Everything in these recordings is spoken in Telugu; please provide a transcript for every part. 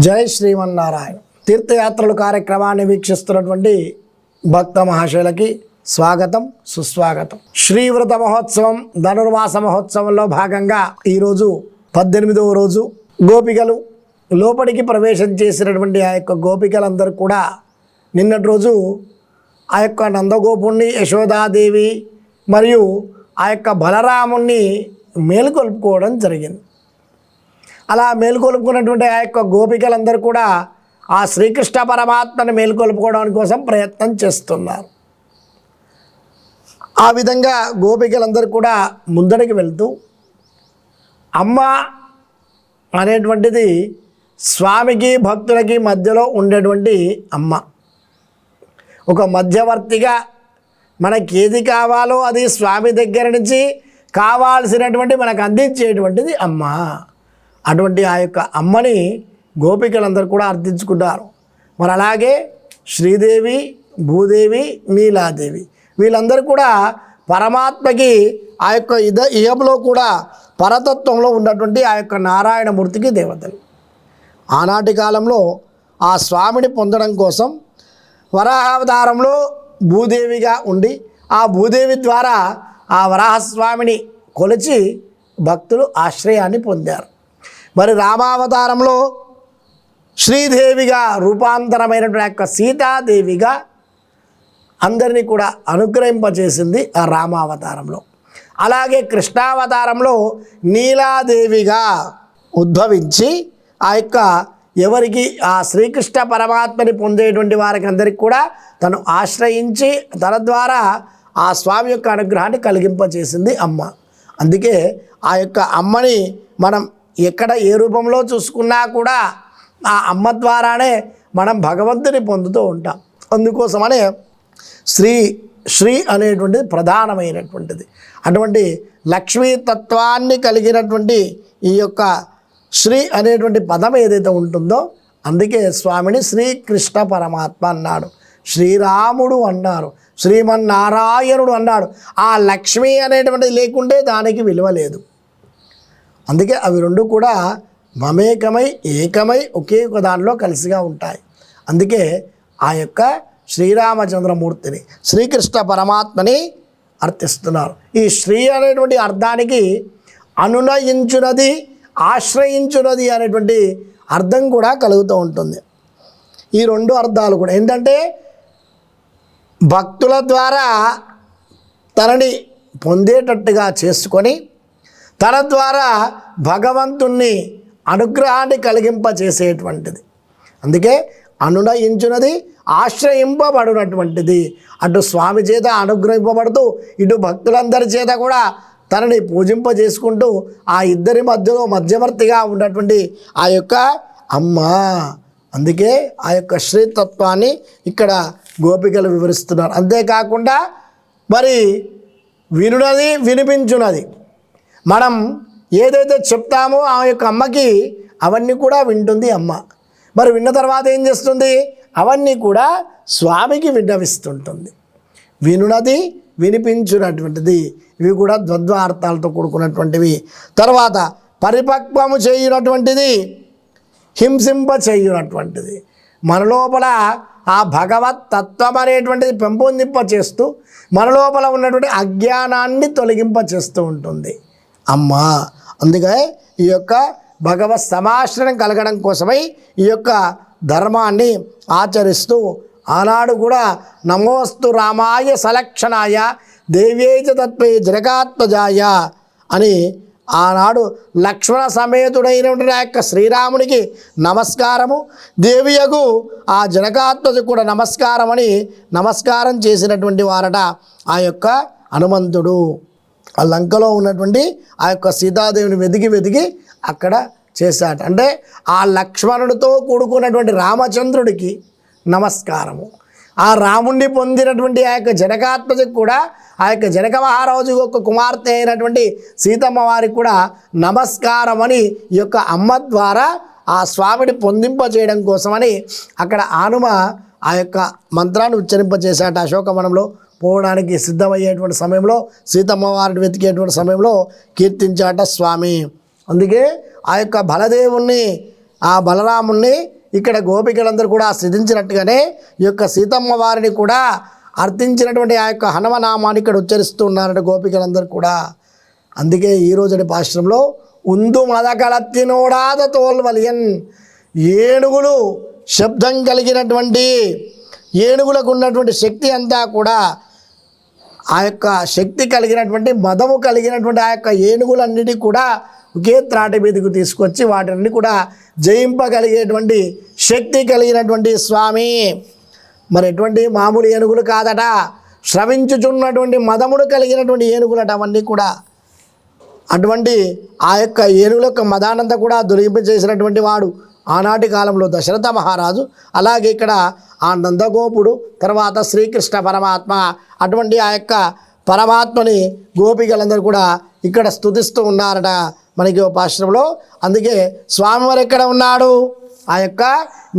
జై శ్రీమన్నారాయణ. తీర్థయాత్రలు కార్యక్రమాన్ని వీక్షిస్తున్నటువంటి భక్త మహాశయులకి స్వాగతం, సుస్వాగతం. శ్రీవ్రత మహోత్సవం, ధనుర్మాస మహోత్సవంలో భాగంగా ఈరోజు 18వ రోజు గోపికలు లోపలికి ప్రవేశం చేసినటువంటి ఆ యొక్క గోపికలందరూ కూడా నిన్నటి రోజు ఆ యొక్క నందగోపుణ్ణి, యశోదాదేవి మరియు ఆ యొక్క బలరాముణ్ణి మేలుకొల్పుకోవడం జరిగింది. అలా మేలుకొలుపుకున్నటువంటి ఆ యొక్క గోపికలందరూ కూడా ఆ శ్రీకృష్ణ పరమాత్మని మేలుకొలుపుకోవడం కోసం ప్రయత్నం చేస్తున్నారు. ఆ విధంగా గోపికలందరూ కూడా ముందడికి వెళ్తూ అమ్మ అనేటువంటిది స్వామికి భక్తులకి మధ్యలో ఉండేటువంటి అమ్మ. ఒక మధ్యవర్తిగా మనకి ఏది కావాలో అది స్వామి దగ్గర నుంచి కావాల్సినటువంటి మనకు అందించేటువంటిది అమ్మ. అటువంటి ఆ యొక్క అమ్మని గోపికలందరూ కూడా అర్థించుకుంటారు. మరి అలాగే శ్రీదేవి, భూదేవి, నీలాదేవి వీళ్ళందరూ కూడా పరమాత్మకి ఆ యొక్క ఇహంలో కూడా పరతత్వంలో ఉన్నటువంటి ఆ యొక్క నారాయణమూర్తికి దేవతలు. ఆనాటి కాలంలో ఆ స్వామిని పొందడం కోసం వరాహావతారంలో భూదేవిగా ఉండి ఆ భూదేవి ద్వారా ఆ వరాహస్వామిని కొలిచి భక్తులు ఆశ్రయాన్ని పొందారు. మరి రామావతారంలో శ్రీదేవిగా రూపాంతరమైనటువంటి యొక్క సీతాదేవిగా అందరినీ కూడా అనుగ్రహింపచేసింది ఆ రామావతారంలో. అలాగే కృష్ణావతారంలో నీలాదేవిగా ఉద్భవించి ఆ యొక్క ఎవరికి ఆ శ్రీకృష్ణ పరమాత్మని పొందేటువంటి వారికి అందరికీ కూడా తను ఆశ్రయించి తన ద్వారా ఆ స్వామి యొక్క అనుగ్రహాన్ని కలిగింపచేసింది అమ్మ. అందుకే ఆ యొక్క అమ్మని మనం ఎక్కడ ఏ రూపంలో చూసుకున్నా కూడా ఆ అమ్మ ద్వారానే మనం భగవంతుని పొందుతూ ఉంటాం. అందుకోసమనే శ్రీ అనేటువంటిది ప్రధానమైనటువంటిది. అటువంటి లక్ష్మీతత్వాన్ని కలిగినటువంటి ఈ యొక్క శ్రీ అనేటువంటి పదం ఏదైతే ఉంటుందో అందుకే స్వామిని శ్రీకృష్ణ పరమాత్మ అన్నాడు, శ్రీరాముడు అన్నారు, శ్రీమన్నారాయణుడు అన్నాడు. ఆ లక్ష్మి అనేటువంటిది లేకుంటే దానికి విలువ లేదు. అందుకే అవి రెండు కూడా మమేకమై ఏకమై ఒకే ఒక దానిలో కలిసిగా ఉంటాయి. అందుకే ఆ యొక్క శ్రీరామచంద్రమూర్తిని శ్రీకృష్ణ పరమాత్మని అర్థిస్తున్నారు. ఈ శ్రీ అనేటువంటి అర్థానికి అనునయించునది, ఆశ్రయించునది అనేటువంటి అర్థం కూడా కలుగుతూ ఉంటుంది. ఈ రెండు అర్థాలు కూడా ఏంటంటే భక్తుల ద్వారా తనని పొందేటట్టుగా చేసుకొని తన ద్వారా భగవంతుణ్ణి అనుగ్రహాన్ని కలిగింపచేసేటువంటిది. అందుకే అనునయించున్నది, ఆశ్రయింపబడినటువంటిది. అటు స్వామి చేత అనుగ్రహింపబడుతూ ఇటు భక్తులందరి చేత కూడా తనని పూజింపజేసుకుంటూ ఆ ఇద్దరి మధ్యలో మధ్యవర్తిగా ఉన్నటువంటి ఆ యొక్క అమ్మ. అందుకే ఆ యొక్క శ్రీతత్వాన్ని ఇక్కడ గోపికలు వివరిస్తున్నారు. అంతేకాకుండా మరి వినున్నది, వినిపించున్నది. మనం ఏదైతే చెప్తామో ఆ యొక్క అమ్మకి అవన్నీ కూడా వింటుంది అమ్మ. మరి విన్న తర్వాత ఏం చేస్తుంది? అవన్నీ కూడా స్వామికి విన్నవిస్తుంటుంది. వినున్నది, వినిపించున్నటువంటిది ఇవి కూడా ద్వంద్వ అర్థాలతో కూడుకున్నటువంటివి. తర్వాత పరిపక్వము చేయునటువంటిది, హింసింప చేయునటువంటిది. మన లోపల ఆ భగవత్ తత్వం అనేటువంటిది పెంపొందింప చేస్తూ మన లోపల ఉన్నటువంటి అజ్ఞానాన్ని తొలగింప చేస్తూ ఉంటుంది అమ్మ. అందుకే ఈ యొక్క భగవత్ సమాశ్రయం కలగడం కోసమై ఈ యొక్క ధర్మాన్ని ఆచరిస్తూ ఆనాడు కూడా నమోస్తు రామాయ సలక్షణాయ దేవ్యేచ తత్వే జనకాత్మజాయ అని ఆనాడు లక్ష్మణ సమేతుడైనటువంటి ఆ యొక్క శ్రీరామునికి నమస్కారము, దేవియకు ఆ జనకాత్మజకు కూడా నమస్కారం అని నమస్కారం చేసినటువంటి వారట ఆ యొక్క హనుమంతుడు. ఆ లంకలో ఉన్నటువంటి ఆ యొక్క సీతాదేవిని వెతికి అక్కడ చేశాట. అంటే ఆ లక్ష్మణుడితో కూడుకున్నటువంటి రామచంద్రుడికి నమస్కారము, ఆ రాముణ్ణి పొందినటువంటి ఆ యొక్క జనకాత్మజకు కూడా ఆ యొక్క జనక మహారాజు యొక్క కుమార్తె అయినటువంటి సీతమ్మ వారికి కూడా నమస్కారం అని ఈ యొక్క అమ్మ ద్వారా ఆ స్వామిని పొందింపజేయడం కోసమని అక్కడ ఆనుమ ఆ యొక్క మంత్రాన్ని ఉచ్చరింపజేశాట. అశోకవనంలో పోవడానికి సిద్ధమయ్యేటువంటి సమయంలో సీతమ్మ వారిని వెతికేటువంటి సమయంలో కీర్తించాట స్వామి. అందుకే ఆ యొక్క బలదేవుణ్ణి ఆ బలరాముణ్ణి ఇక్కడ గోపికలందరూ కూడా స్థితించినట్టుగానే ఈ యొక్క సీతమ్మ వారిని కూడా అర్థించినటువంటి ఆ యొక్క హనుమనామాన్ని ఇక్కడ ఉచ్చరిస్తూ ఉన్నారట గోపికలందరూ కూడా. అందుకే ఈరోజు పాశ్రంలో ఉందు మదకలత్తినోడాద తోల్వలియన్, ఏనుగులు శబ్దం కలిగినటువంటి ఏనుగులకు ఉన్నటువంటి శక్తి అంతా కూడా ఆ యొక్క శక్తి కలిగినటువంటి మదము కలిగినటువంటి ఆ యొక్క ఏనుగులన్నిటి కూడా ఒకే త్రాటి మీదకు తీసుకొచ్చి వాటిని కూడా జయింపగలిగేటువంటి శక్తి కలిగినటువంటి స్వామి. మరి ఎటువంటి మామూలు ఏనుగులు కాదట, శ్రవించుచున్నటువంటి మదముడు కలిగినటువంటి ఏనుగులట అవన్నీ కూడా. అటువంటి ఆ యొక్క ఏనుగుల యొక్క మదానంతా కూడా దొరికింపచేసినటువంటి వాడు ఆనాటి కాలంలో దశరథ మహారాజు. అలాగే ఇక్కడ ఆ నందగోపుడు, తర్వాత శ్రీకృష్ణ పరమాత్మ, అటువంటి ఆ యొక్క పరమాత్మని గోపికలందరూ కూడా ఇక్కడ స్తుతిస్తూ ఉన్నారట మనకి పాశ్రంలో. అందుకే స్వామివారు ఎక్కడ ఉన్నాడు? ఆ యొక్క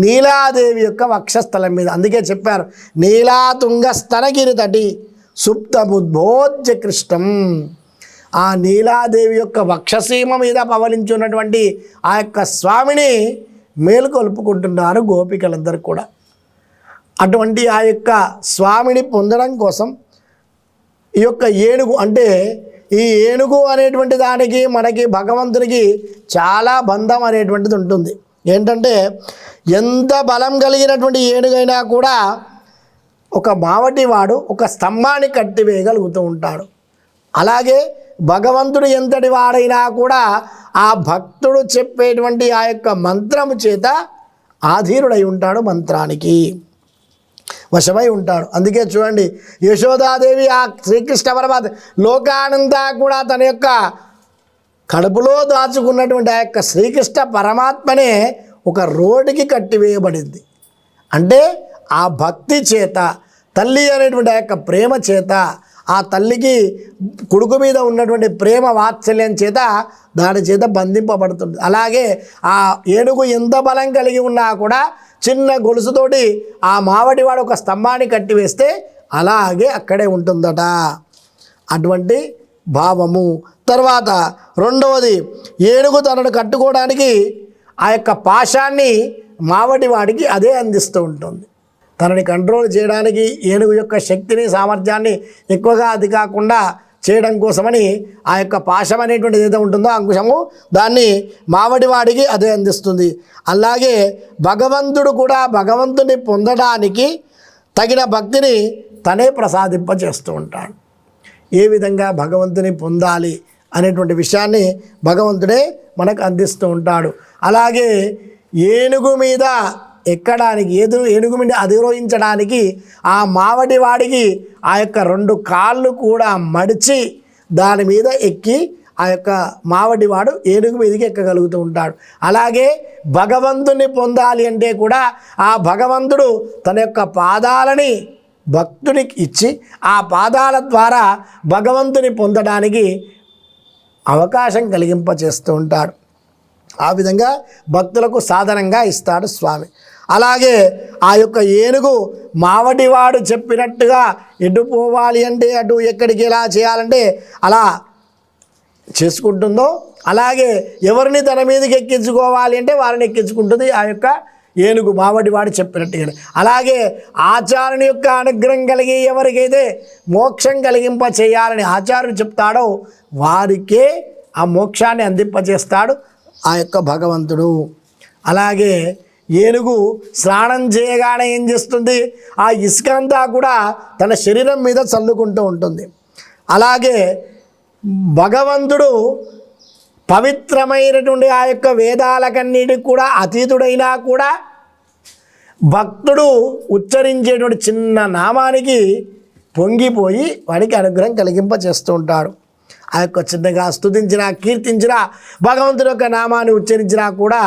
నీలాదేవి యొక్క వక్షస్థలం మీద. అందుకే చెప్పారు నీలాతుంగ స్తనగిరి తటి సుప్తముద్భోజ్య కృష్ణం. ఆ నీలాదేవి యొక్క వక్షసీమ మీద పవలించున్నటువంటి ఆ యొక్క స్వామిని మేలుకొల్పుకుంటున్నారు గోపికలందరూ కూడా. అటువంటి ఆ యొక్క స్వామిని పొందడం కోసం ఈ యొక్క ఏనుగు, అంటే ఈ ఏనుగు అనేటువంటి దానికి మనకి భగవంతునికి చాలా బంధం అనేటువంటిది ఉంటుంది. ఏంటంటే ఎంత బలం కలిగినటువంటి ఏనుగైనా కూడా ఒక మావటివాడు ఒక స్తంభాన్ని కట్టివేయగలుగుతూ ఉంటాడు. అలాగే భగవంతుడు ఎంతటి వాడైనా కూడా ఆ భక్తుడు చెప్పేటువంటి ఆ యొక్క మంత్రము చేత ఆధీనుడై ఉంటాడు, మంత్రానికి వశమై ఉంటాడు. అందుకే చూడండి యశోదాదేవి ఆ శ్రీకృష్ణ పరమాత్మ లోకానంతా కూడా తన యొక్క కడుపులో దాచుకున్నటువంటి ఆ యొక్క శ్రీకృష్ణ పరమాత్మనే ఒక రోడ్డుకి కట్టివేయబడింది. అంటే ఆ భక్తి చేత, తల్లి అనేటువంటి ఆ యొక్క ప్రేమ చేత, ఆ తల్లికి కొడుకు మీద ఉన్నటువంటి ప్రేమ వాత్సల్యం చేత దాని చేత బంధింపబడుతుంది. అలాగే ఆ ఏనుగు ఎంత బలం కలిగి ఉన్నా కూడా చిన్న గొలుసుతోటి ఆ మావటివాడు ఒక స్తంభాన్ని కట్టివేస్తే అలాగే అక్కడే ఉంటుందట, అటువంటి భావము. తర్వాత రెండవది, ఏనుగు తనను కట్టుకోవడానికి ఆ యొక్క పాశాన్ని మావటివాడికి అదే అందిస్తూ ఉంటుంది. తనని కంట్రోల్ చేయడానికి ఏనుగు యొక్క శక్తిని సామర్థ్యాన్ని ఎక్కువగా అది కాకుండా చేయడం కోసమని ఆ యొక్క పాశం అనేటువంటిది ఏదైతే ఉంటుందో అంకుశము, దాన్ని మావటివాడికి అదే అందిస్తుంది. అలాగే భగవంతుడు కూడా భగవంతుని పొందడానికి తగిన భక్తిని తనే ప్రసాదింపచేస్తూ ఉంటాడు. ఏ విధంగా భగవంతుని పొందాలి అనేటువంటి విషయాన్ని భగవంతుడే మనకు అందిస్తూ ఉంటాడు. అలాగే ఏనుగు మీద ఎక్కడానికి, ఏనుగు మీద అధిరోహించడానికి ఆ మావటి వాడికి ఆ యొక్క 2 కాళ్ళు కూడా మడిచి దాని మీద ఎక్కి ఆ యొక్క మావటివాడు ఏనుగు మీదకి ఎక్కగలుగుతూ ఉంటాడు. అలాగే భగవంతుని పొందాలి అంటే కూడా ఆ భగవంతుడు తన యొక్క పాదాలని భక్తునికి ఇచ్చి ఆ పాదాల ద్వారా భగవంతుని పొందడానికి అవకాశం కలిగింపచేస్తూ ఉంటాడు. ఆ విధంగా భక్తులకు సాధనంగా ఇస్తాడు స్వామి. అలాగే ఆ యొక్క ఏనుగు మావటివాడు చెప్పినట్టుగా ఎటు పోవాలి అంటే అటు, ఎక్కడికి ఎలా చేయాలంటే అలా చేసుకుంటుందో, అలాగే ఎవరిని తన మీదకి ఎక్కించుకోవాలి అంటే వారిని ఎక్కించుకుంటుంది ఆ యొక్క ఏనుగు మావటివాడు చెప్పినట్టుగానే. అలాగే ఆచార్యుని యొక్క అనుగ్రహం కలిగి ఎవరికైతే మోక్షం కలిగింప చేయాలని ఆచార్యుడు చెప్తాడో వారికే ఆ మోక్షాన్ని అందింపచేస్తాడు ఆ యొక్క భగవంతుడు. అలాగే ఏనుగు స్నానం చేయగానే ఏం చేస్తుంది? ఆ ఇసుక అంతా కూడా తన శరీరం మీద చల్లుకుంటూ ఉంటుంది. అలాగే భగవంతుడు పవిత్రమైనటువంటి ఆ యొక్క వేదాలకన్నిటికి కూడా అతీతుడైనా కూడా భక్తుడు ఉచ్చరించేటువంటి చిన్న నామానికి పొంగిపోయి వాడికి అనుగ్రహం కలిగింప చేస్తూ ఉంటాడు. ఆ యొక్క చిన్నగా స్తుతించినా కీర్తించినా భగవంతుడి యొక్క నామాన్ని ఉచ్చరించినా కూడా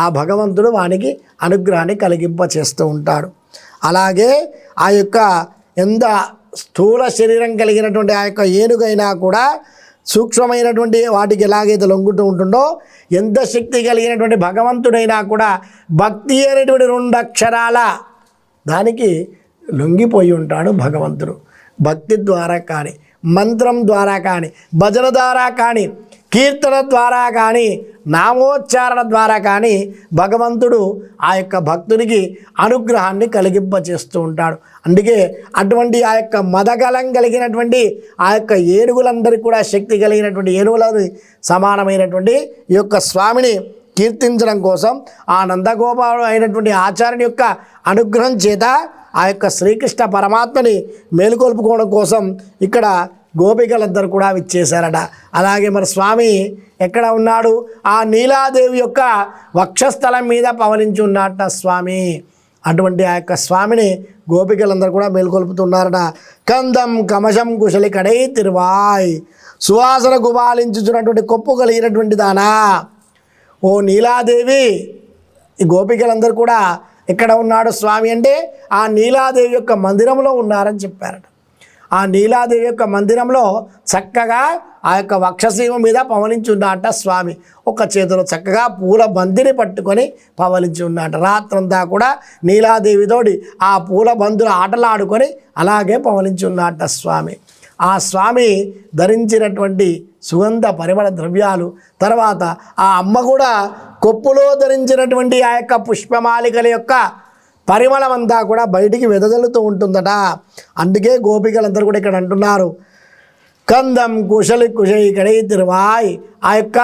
ఆ భగవంతుడు వానికి అనుగ్రహాన్ని కలిగింప చేస్తూ ఉంటాడు. అలాగే ఆ యొక్క ఎంత స్థూల శరీరం కలిగినటువంటి ఆ యొక్క ఏనుగైనా కూడా సూక్ష్మమైనటువంటి వాటికి ఎలాగైతే లొంగుతూ ఉంటుందో, ఎంత శక్తి కలిగినటువంటి భగవంతుడైనా కూడా భక్తి అనేటువంటి 2 అక్షరాల దానికి లొంగిపోయి ఉంటాడు భగవంతుడు. భక్తి ద్వారా కానీ, మంత్రం ద్వారా కానీ, భజన ద్వారా కానీ, కీర్తన ద్వారా కానీ నామోచ్చారణ ద్వారా కానీ భగవంతుడు ఆ యొక్క భక్తునికి అనుగ్రహాన్ని కలిగింపచేస్తూ ఉంటాడు. అందుకే అటువంటి ఆ యొక్క మదగలం కలిగినటువంటి ఆ యొక్క ఏనుగులందరికీ కూడా శక్తి కలిగినటువంటి ఏనుగులని సమానమైనటువంటి ఈ యొక్క స్వామిని కీర్తించడం కోసం ఆ నందగోపాలుడు అయినటువంటి ఆచార్యుని యొక్క అనుగ్రహం చేత ఆ యొక్క శ్రీకృష్ణ పరమాత్మని మేలుకొల్పుకోవడం కోసం ఇక్కడ గోపికలందరూ కూడా విచ్చేశారట. అలాగే మరి స్వామి ఎక్కడ ఉన్నాడు? ఆ నీలాదేవి యొక్క వక్షస్థలం మీద పవలించి ఉన్నట్ట స్వామి. అటువంటి ఆ యొక్క స్వామిని గోపికలందరూ కూడా మేలుకొల్పుతున్నారట. కందం కమశం కుశలి కడై తిరువాయ్, సువాసన గుబాలించుచున్నటువంటి కొప్పు కలిగినటువంటి దానా ఓ నీలాదేవి. ఈ గోపికలందరూ కూడా ఎక్కడ ఉన్నాడు స్వామి అంటే ఆ నీలాదేవి యొక్క మందిరంలో ఉన్నారని చెప్పారట. ఆ నీలాదేవి యొక్క మందిరంలో చక్కగా ఆ యొక్క వక్షసీమ మీద పవలించి ఉన్నట స్వామి. ఒక చేతిలో చక్కగా పూల బంతిని పట్టుకొని పవలించి ఉన్నట. రాత్రంతా కూడా నీలాదేవితోటి ఆ పూల బంతులు ఆటలాడుకొని అలాగే పవలించి ఉన్నట స్వామి. ఆ స్వామి ధరించినటువంటి సుగంధ పరిమళ ద్రవ్యాలు, తర్వాత ఆ అమ్మ కూడా కొప్పులో ధరించినటువంటి ఆ యొక్క పుష్పమాలికల యొక్క పరిమళం అంతా కూడా బయటికి వెదజల్లుతూ ఉంటుందట. అందుకే గోపికలందరూ కూడా ఇక్కడ అంటున్నారు, కందం కుశలి కుశై కడై తిరువాయ్, ఆ యొక్క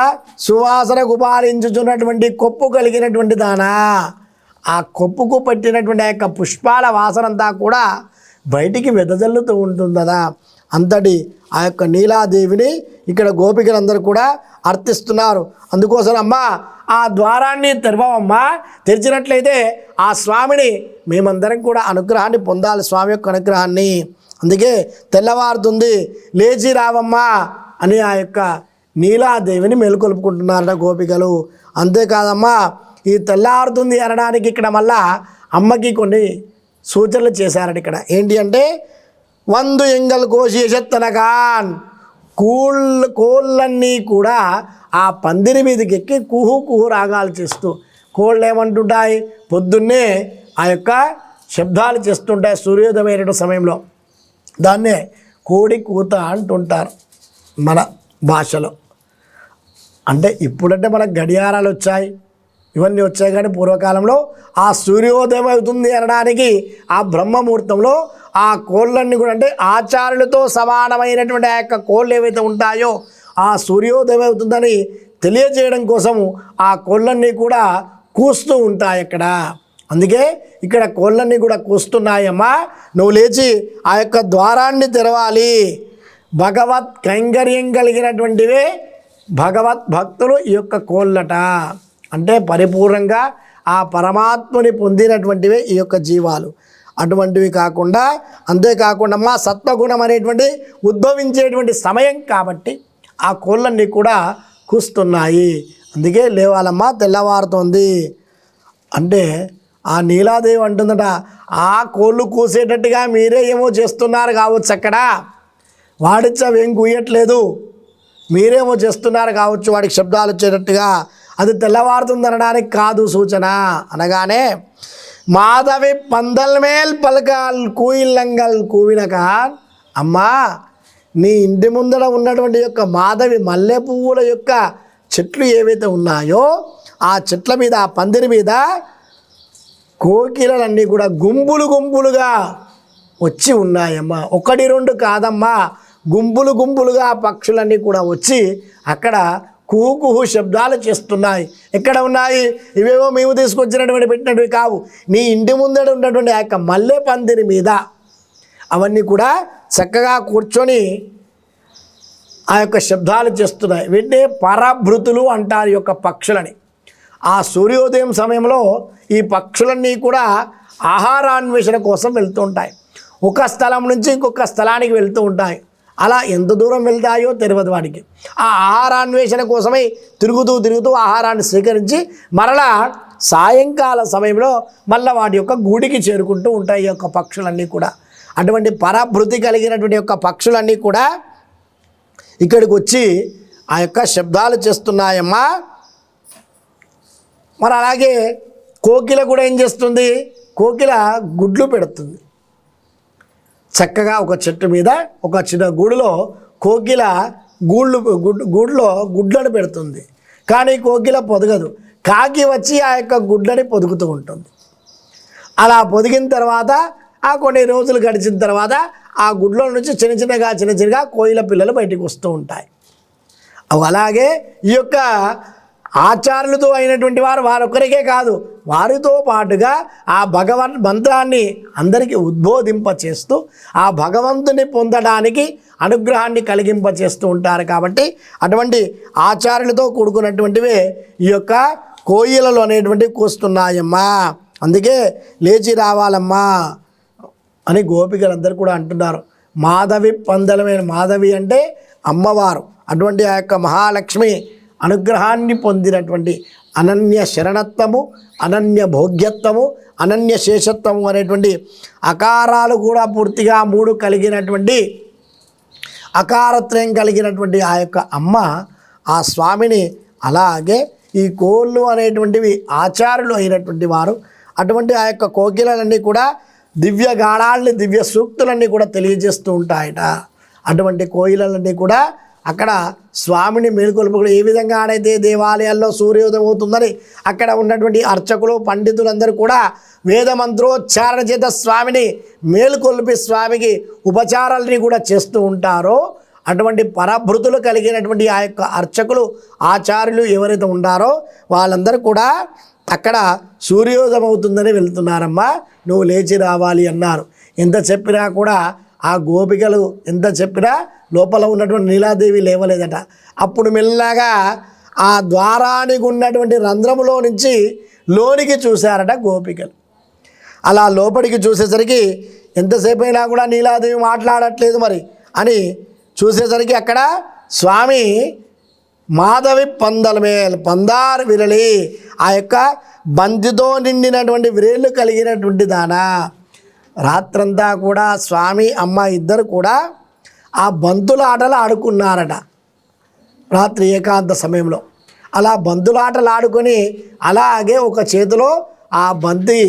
సువాసన గుబాలించుచున్నటువంటి కొప్పు కలిగినటువంటి దానా, ఆ కొప్పుకు పట్టినటువంటి ఆ యొక్క పుష్పాల వాసన అంతా కూడా బయటికి వెదజల్లుతూ ఉంటుందదా. అంతటి ఆ యొక్క నీలాదేవిని ఇక్కడ గోపికలందరూ కూడా అర్థిస్తున్నారు. అందుకోసం అమ్మా ఆ ద్వారాన్ని తెరవమ్మా, తెరిచినట్లయితే ఆ స్వామిని మేమందరం కూడా అనుగ్రహాన్ని పొందాలి, స్వామి యొక్క అనుగ్రహాన్ని. అందుకే తెల్లవారుతుంది లేచి రావమ్మా అని ఆ యొక్క నీలాదేవిని మేలుకొల్పుకుంటున్నారట గోపికలు. అంతేకాదమ్మా ఈ తెల్లారుతుంది అనడానికి ఇక్కడ మళ్ళా అమ్మకి కొన్ని సూచనలు చేశారట. ఇక్కడ ఏంటి అంటే వందు ఎంగల్ కోశేషత్తనగాన్, కోళ్ళన్నీ కూడా ఆ పందిరి మీదకి ఎక్కి కుహు కుహు రాగాలు చేస్తూ, కోళ్ళు ఏమంటుంటాయి పొద్దున్నే ఆ యొక్క శబ్దాలు చేస్తుంటాయి సూర్యోదయమైన సమయంలో. దాన్నే కోడి కూత అంటుంటారు మన భాషలో. అంటే ఇప్పుడంటే మనకు గడియారాలు వచ్చాయి, ఇవన్నీ వచ్చాయి, కానీ పూర్వకాలంలో ఆ సూర్యోదయం అవుతుంది అనడానికి ఆ బ్రహ్మముహూర్తంలో ఆ కోళ్ళన్నీ కూడా అంటే ఆచార్యులతో సమానమైనటువంటి ఆ యొక్క కోళ్ళు ఏవైతే ఉంటాయో ఆ సూర్యోదయం అవుతుందని తెలియజేయడం కోసము ఆ కోళ్ళన్నీ కూడా కూస్తూ ఉంటాయి అక్కడ. అందుకే ఇక్కడ కోళ్ళన్నీ కూడా కూస్తున్నాయమ్మా, నువ్వు లేచి ఆ యొక్క ద్వారాన్ని తెరవాలి. భగవత్ కైంకర్యం కలిగినటువంటివే భగవత్ భక్తులు ఈ యొక్క కోళ్ళట. అంటే పరిపూర్ణంగా ఆ పరమాత్మని పొందినటువంటివే ఈ యొక్క జీవాలు. అటువంటివి కాకుండా, అంతేకాకుండా మా సత్వగుణం అనేటువంటి ఉద్భవించేటువంటి సమయం కాబట్టి ఆ కోళ్ళన్నీ కూడా కూస్తున్నాయి. అందుకే లేవాలమ్మా తెల్లవారుతోంది అంటే ఆ నీలాదేవి అంటుందట, ఆ కోళ్ళు కూసేటట్టుగా మీరే ఏమో చేస్తున్నారు కావచ్చు, అక్కడ వాడిచ్చవేం కూయట్లేదు, మీరేమో చేస్తున్నారు కావచ్చు వాడికి శబ్దాలు వచ్చేటట్టుగా, అది తెల్లవారుతుంది అనడానికి కాదు సూచన. అనగానే మాధవి పందల్ మేల్ పలకాల్ కూయిల్లంగల్ కూవినకాన్, అమ్మా నీ ఇంటి ముందర ఉన్నటువంటి యొక్క మాధవి మల్లె పువ్వుల యొక్క చెట్లు ఏవైతే ఉన్నాయో ఆ చెట్ల మీద ఆ పందిరి మీద కోకిలలన్నీ కూడా గుంపులు గుంపులుగా వచ్చి ఉన్నాయమ్మా. ఒకటి రెండు కాదమ్మా, గుంపులు గుంపులుగా పక్షులన్నీ కూడా వచ్చి అక్కడ కుహు కుహు శబ్దాలు చేస్తున్నాయి. ఎక్కడ ఉన్నాయి? ఇవేవో మేము తీసుకొచ్చినటువంటి పెట్టినవి కావు, నీ ఇంటి ముందర ఉన్నటువంటి ఆ యొక్క మల్లె పందిరి మీద అవన్నీ కూడా చక్కగా కూర్చొని ఆ యొక్క శబ్దాలు చేస్తున్నాయి. వీటిని పరభృతులు అంటారు ఈ యొక్క పక్షులని. ఆ సూర్యోదయం సమయంలో ఈ పక్షులన్నీ కూడా ఆహారాన్వేషణ కోసం వెళ్తూ ఉంటాయి. ఒక స్థలం నుంచి ఇంకొక స్థలానికి వెళ్తూ ఉంటాయి. అలా ఎంత దూరం వెళ్తాయో తెలియదు వాడికి. ఆ ఆహారాన్వేషణ కోసమై తిరుగుతూ తిరుగుతూ ఆహారాన్ని స్వీకరించి మరలా సాయంకాల సమయంలో మళ్ళీ వాటి యొక్క గూడికి చేరుకుంటూ ఉంటాయి ఈ యొక్క పక్షులన్నీ కూడా. అటువంటి పరభృతి కలిగినటువంటి యొక్క పక్షులన్నీ కూడా ఇక్కడికి వచ్చి ఆ యొక్క శబ్దాలు చేస్తున్నాయమ్మా. మరి అలాగే కోకిల కూడా ఏం చేస్తుంది? కోకిల గుడ్లు పెడుతుంది. చక్కగా ఒక చెట్టు మీద ఒక చిన్న గూడులో కోకిల గూడులో గుడ్లను పెడుతుంది, కానీ కోకిల పొదగదు. కాకి వచ్చి ఆ యొక్క గుడ్లని పొదుగుతూ ఉంటుంది. అలా పొదిగిన తర్వాత ఆ కొన్ని రోజులు గడిచిన తర్వాత ఆ గుడ్ల నుంచి చిన్న చిన్నగా కోయిల పిల్లలు బయటికి వస్తూ ఉంటాయి. అలాగే ఈ యొక్క ఆచార్యులతో అయినటువంటి వారొక్కరికే కాదు, వారితో పాటుగా ఆ భగవన్ మంత్రాన్ని అందరికీ ఉద్బోధింపచేస్తూ ఆ భగవంతుని పొందడానికి అనుగ్రహాన్ని కలిగింపచేస్తూ ఉంటారు. కాబట్టి అటువంటి ఆచార్యులతో కూడుకున్నటువంటివే ఈ యొక్క కోయిలలు అనేటువంటివి కూస్తున్నాయమ్మా. అందుకే లేచి రావాలమ్మా అని గోపికలందరూ కూడా అంటున్నారు. మాధవి పందలమైన మాధవి అంటే అమ్మవారు. అటువంటి ఆ యొక్క మహాలక్ష్మి అనుగ్రహాన్ని పొందినటువంటి అనన్య శరణత్వము, అనన్య భోగ్యత్వము, అనన్య శేషత్వము అనేటువంటి అకారాలు కూడా పూర్తిగా 3 కలిగినటువంటి అకారత్రయం కలిగినటువంటి ఆ యొక్క అమ్మ ఆ స్వామిని, అలాగే ఈ కోళ్ళు అనేటువంటివి ఆచార్యులు అయినటువంటి వారు. అటువంటి ఆ యొక్క కోకిలలన్నీ కూడా దివ్య గాఢాలని, దివ్య సూక్తులన్నీ కూడా తెలియజేస్తూ ఉంటాయట. అటువంటి కోయిలలన్నీ కూడా అక్కడ స్వామిని మేలుకొల్పుకుని ఏ విధంగానైతే దేవాలయాల్లో సూర్యోదయం అవుతుందని అక్కడ ఉన్నటువంటి అర్చకులు, పండితులందరూ కూడా వేద మంత్రోచ్చారణ చేత స్వామిని మేలుకొల్పి స్వామికి ఉపచారాలని కూడా చేస్తూ ఉంటారో, అటువంటి పరభృతులు కలిగినటువంటి ఆ యొక్క అర్చకులు, ఆచార్యులు ఎవరైతే ఉన్నారో వాళ్ళందరూ కూడా అక్కడ సూర్యోదయం అవుతుందని వెళ్తున్నారమ్మా, నువ్వు లేచి రావాలి అన్నారు. ఎంత చెప్పినా కూడా ఆ గోపికలు ఎంత చెప్పినా లోపల ఉన్నటువంటి నీలాదేవి లేవలేదట. అప్పుడు మెల్లగా ఆ ద్వారానికి ఉన్నటువంటి రంధ్రములో నుంచి లోనికి చూశారట గోపికలు. అలా లోపలికి చూసేసరికి ఎంతసేపు అయినా కూడా నీలాదేవి మాట్లాడట్లేదు మరి అని చూసేసరికి అక్కడ స్వామి మాధవి పందారు విరలి, ఆ యొక్క బంతితో నిండినటువంటి విరేళ్ళు కలిగినటువంటి దానా. రాత్రంతా కూడా స్వామి అమ్మ ఇద్దరు కూడా ఆ బంతుల ఆటలు ఆడుకున్నారట రాత్రి ఏకాంత సమయంలో. అలా బంతుల ఆటలు ఆడుకొని అలాగే ఒక చేతిలో ఆ బంతి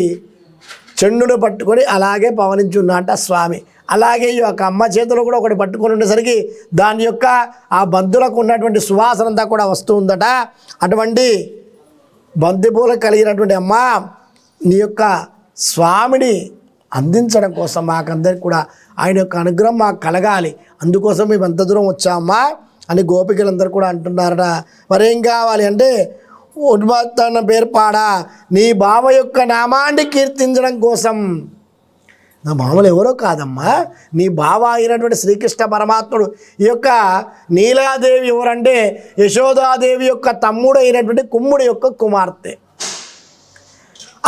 చెండును పట్టుకొని అలాగే పవనించున్నట స్వామి. అలాగే ఈ యొక్క అమ్మ చేతిలో కూడా ఒకటి పట్టుకొని ఉండేసరికి దాని యొక్క ఆ బంతులకు ఉన్నటువంటి సువాసన అంతా కూడా వస్తూ ఉందట. అటువంటి బంతిపూల కలిగినటువంటి అమ్మ నీ యొక్క స్వామిని అందించడం కోసం మాకందరికి కూడా ఆయన యొక్క అనుగ్రహం మాకు కలగాలి, అందుకోసం మేము ఎంత దూరం వచ్చామా అని గోపికలందరూ కూడా అంటున్నారట. మరేం కావాలి అంటే ఉన్మత్తన పేర్పాడా నీ బావ యొక్క నామాన్ని కీర్తించడం కోసం. నా మామూలు ఎవరో కాదమ్మా, నీ బావ అయినటువంటి శ్రీకృష్ణ పరమాత్ముడు. ఈ యొక్క నీలాదేవి ఎవరంటే యశోదాదేవి యొక్క తమ్ముడు అయినటువంటి కుమ్ముడి యొక్క కుమార్తె.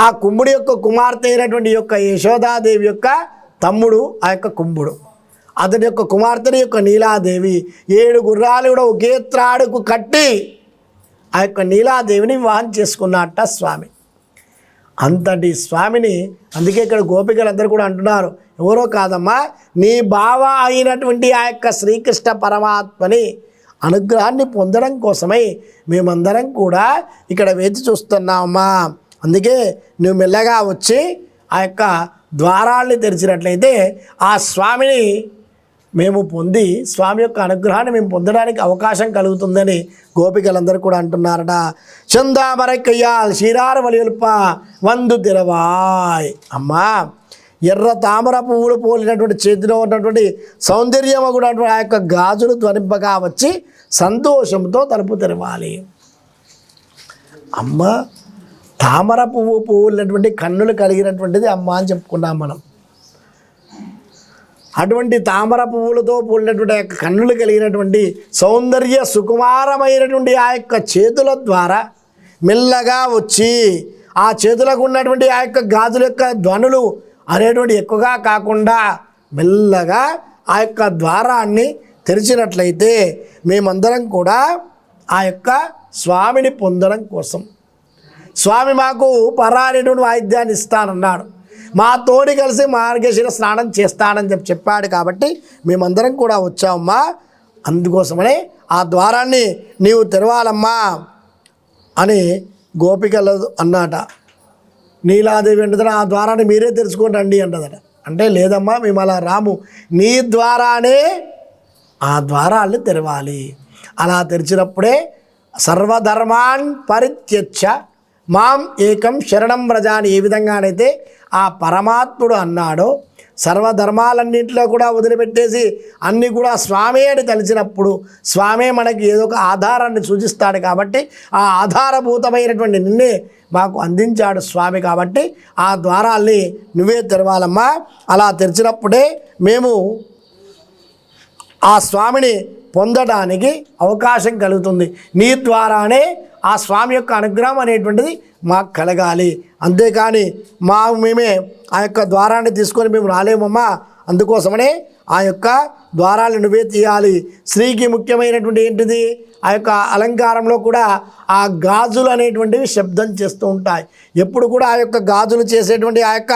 ఆ కుమ్ముడి యొక్క కుమార్తె అయినటువంటి యొక్క యశోదాదేవి యొక్క తమ్ముడు ఆ యొక్క కుంభుడు. అతని యొక్క కుమార్తెని యొక్క నీలాదేవి 7 గుర్రాలు కూడా ఒకే త్రాడుకు కట్టి ఆ యొక్క నీలాదేవిని వివాహం చేసుకున్నట్ట స్వామి. అంతటి స్వామిని అందుకే ఇక్కడ గోపికలందరూ కూడా అంటున్నారు, ఎవరో కాదమ్మా నీ బావ అయినటువంటి ఆ యొక్క శ్రీకృష్ణ పరమాత్మని అనుగ్రహాన్ని పొందడం కోసమై మేమందరం కూడా ఇక్కడ వేచి చూస్తున్నామమ్మా. అందుకే నువ్వు మెల్లగా వచ్చి ఆ యొక్క ద్వారాల్ని తెరిచినట్లయితే ఆ స్వామిని మేము పొంది స్వామి యొక్క అనుగ్రహాన్ని మేము పొందడానికి అవకాశం కలుగుతుందని గోపికలందరూ కూడా అంటున్నారట. చందామరై కయ్యాల్ శ్రీరార వలియుల్ప వందు తెరవాయ్. అమ్మా ఎర్ర తామర పువ్వులు పోలినటువంటి చేతిలో ఉన్నటువంటి సౌందర్యము కూడా ఆ యొక్క గాజులు ధ్వనింపగా వచ్చి సంతోషంతో తలుపు తెరవాలి. అమ్మ తామర పువ్వులటువంటి కన్నులు కలిగినటువంటిది అమ్మ అని చెప్పుకున్నాం మనం. అటువంటి తామర పువ్వులతో పూలినటువంటి యొక్క కన్నులు కలిగినటువంటి సౌందర్య సుకుమారమైనటువంటి ఆ యొక్క చేతుల ద్వారా మెల్లగా వచ్చి ఆ చేతులకు ఉన్నటువంటి ఆ యొక్క గాజుల యొక్క ధ్వనులు అనేటువంటి ఎక్కువగా కాకుండా మెల్లగా ఆ యొక్క ద్వారాన్ని తెరిచినట్లయితే మేమందరం కూడా ఆ యొక్క స్వామిని పొందడం కోసం స్వామి మాకు పరానేటువంటి వాయిద్యాన్ని ఇస్తానన్నాడు, మా తోడి కలిసి మార్గశిర స్నానం చేస్తానని చెప్పాడు. కాబట్టి మేమందరం కూడా వచ్చామమ్మా, అందుకోసమనే ఆ ద్వారాన్ని నీవు తెరవాలమ్మా అని గోపికలు అన్నట. నీలాదేవి వెంటనే ఆ ద్వారాన్ని మీరే తెరుచుకొని రండి అంటదట. అంటే లేదమ్మా మేము అలా రాము, నీ ద్వారానే ఆ ద్వారాలను తెరవాలి. అలా తెరిచినప్పుడే సర్వధర్మాన్ పరిత్యజ్య మాం ఏకం శరణం వ్రజ అని ఏ విధంగానైతే ఆ పరమాత్ముడు అన్నాడో, సర్వధర్మాలన్నింటిలో కూడా వదిలిపెట్టేసి అన్నీ కూడా స్వామి అని తలిచినప్పుడు స్వామే మనకి ఏదో ఒక ఆధారాన్ని సూచిస్తాడు. కాబట్టి ఆ ఆధారభూతమైనటువంటి నిన్నే మాకు అందించాడు స్వామి. కాబట్టి ఆ ద్వారాల్ని నువ్వే తెరవాలమ్మా. అలా తెరిచినప్పుడే మేము ఆ స్వామిని పొందడానికి అవకాశం కలుగుతుంది. నీ ద్వారానే ఆ స్వామి యొక్క అనుగ్రహం అనేటువంటిది మాకు కలగాలి. అంతేకాని మేమే ఆ యొక్క ద్వారాన్ని తీసుకొని మేము రాలేమమ్మా. అందుకోసమనే ఆ యొక్క ద్వారాలను నువ్వే తీయాలి. స్త్రీకి ముఖ్యమైనటువంటి ఏంటిది, ఆ యొక్క అలంకారంలో కూడా ఆ గాజులు అనేటువంటివి శబ్దం చేస్తూ ఉంటాయి. ఎప్పుడు కూడా ఆ యొక్క గాజులు చేసేటువంటి ఆ యొక్క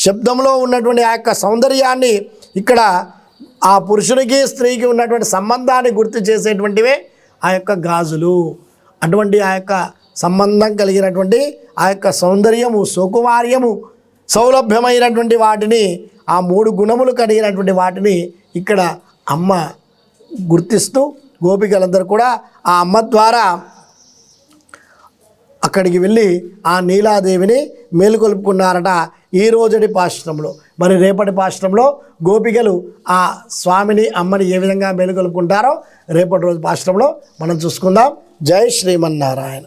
శబ్దంలో ఉన్నటువంటి ఆ యొక్క సౌందర్యాన్ని, ఇక్కడ ఆ పురుషునికి స్త్రీకి ఉన్నటువంటి సంబంధాన్ని గుర్తు చేసేటువంటివే ఆ యొక్క గాజులు. అటువంటి ఆ యొక్క సంబంధం కలిగినటువంటి ఆ యొక్క సౌందర్యము, సౌకుమార్యము, సౌలభ్యమైనటువంటి వాటిని, ఆ 3 గుణములు కలిగినటువంటి వాటిని ఇక్కడ అమ్మ గుర్తిస్తూ గోపికలందరూ కూడా ఆ అమ్మ ద్వారా అక్కడికి వెళ్ళి ఆ నీలాదేవిని మేలుకొల్పుకున్నారట ఈ రోజటి పాశ్రంలో. మరి రేపటి పాశ్రంలో గోపికలు ఆ స్వామిని అమ్మని ఏ విధంగా మేలుకొల్పుకుంటారో రేపటి రోజు పాశ్రంలో మనం చూసుకుందాం. జై శ్రీమన్నారాయణ.